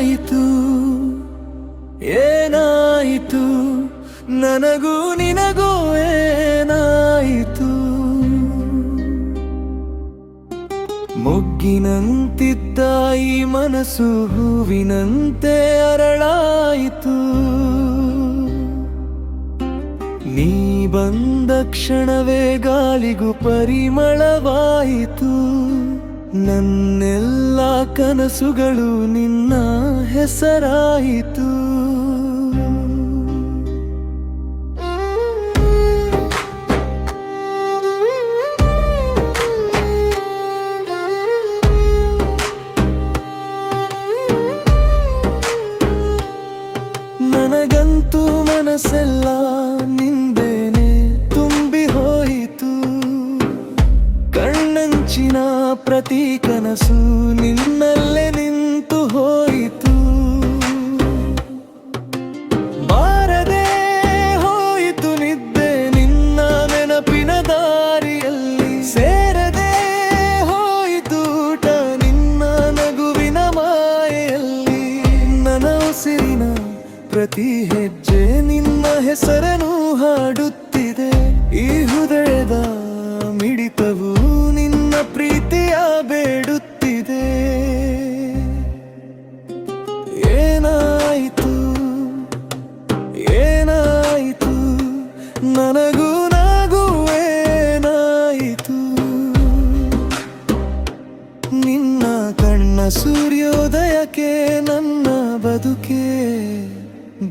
ಏನಾಯಿತು ಏನಾಯಿತು ನನಗೂ ನಿನಗೂ ಏನಾಯಿತು ಮೊಗ್ಗಿನಂತಿದ್ದ ಈ ಮನಸ್ಸು ಹೂವಿನಂತೆ ಅರಳಾಯಿತು ನೀ ಬಂದ ಕ್ಷಣವೇ ಗಾಳಿಗೂ ಪರಿಮಳವಾಯಿತು ನನ್ನೆಲ್ಲ ಕನಸುಗಳು ನಿನ್ನ ಹೆಸರಾಯಿತು ನನಗಂತೂ ಮನಸ್ಸೆಲ್ಲ ನಿಂದೇನೆ ತುಂಬಿ ಹೋಯಿತು ಕಣ್ಣಂಚಿನ ಪ್ರತಿ ಕನಸು ನಿನ್ನಲ್ಲೇ ನಿಂತು ಹೋಯಿತು ಬಾರದೆ ಹೋಯಿತು ನಿದ್ದೆ ನಿನ್ನ ನೆನಪಿನ ದಾರಿಯಲ್ಲಿ ಸೇರದೆ ಹೋಯಿತು ಊಟ ನಿನ್ನ ನಗುವಿನ ಮಾಯೆಯಲ್ಲಿ ನನ್ನ ಉಸಿರಿನ ಪ್ರತಿ ಹೆಜ್ಜೆ ನಿನ್ನ ಹೆಸರನ್ನು ಹಾಡುತ್ತಿದೆ ಈ ಹೃದಯದ ಮಿಡಿತವು ನಿನ್ನ ಪ್ರೀತಿಯ ಬೇಡುತ್ತಿದೆ ಏನಾಯಿತು ಏನಾಯಿತು ನನಗೂ ನಾಗೂ ಏನಾಯಿತು ನಿನ್ನ ಕಣ್ಣ ಸೂರ್ಯೋದಯಕ್ಕೆ ನನ್ನ ಬದುಕೆ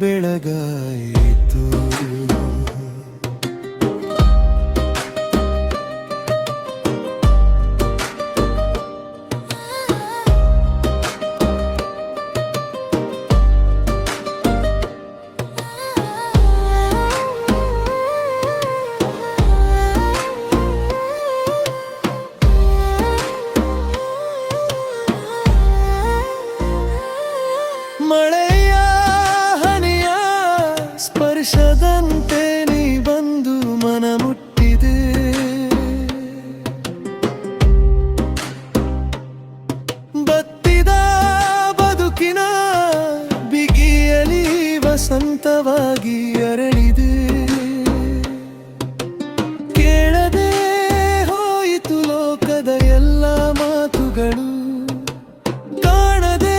ಬೆಳಗಾಯಿತು ಮಳೆಯ ಹನಿಯ ಸ್ಪರ್ಶದಂತೆ ನೀ ಬಂದು ಮನ ಮುಟ್ಟಿದೆ ಬತ್ತಿದ ಬದುಕಿನ ಬಿಗಿಯಲಿ ವಸಂತವಾಗಿ ಅರಳಿದೆ ಕೇಳದೆ ಹೋಯಿತು ಲೋಕದ ಎಲ್ಲ ಮಾತುಗಳು ಕಾಣದೆ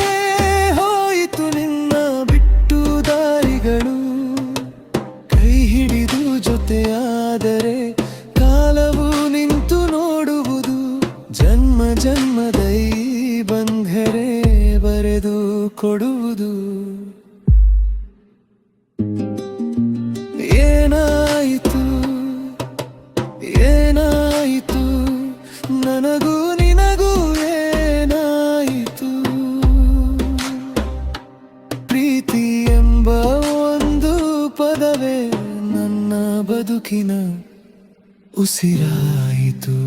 ಹೋಯಿತು ನಿನ್ನ ಬಿಟ್ಟು ದಾರಿಗಳು ಕೈ ಹಿಡಿದು ಜೊತೆಯಾದರೆ ಕಾಲವು ನಿಂತು ನೋಡುವುದು ಜನ್ಮ ಜನ್ಮದ ಈ ಬಂಧರೆ ಬರೆದು ಕೊಡುವುದು ಏನಾಯಿತು ಏನಾಯಿತು ನನಗೂ ನಿನಗೂ ಏನಾಯಿತು ಪ್ರೀತಿ ಎಂಬ ಒಂದು ಪದವೇ ನನ್ನ ಬದುಕಿನ ಉಸಿರಾಯಿತು.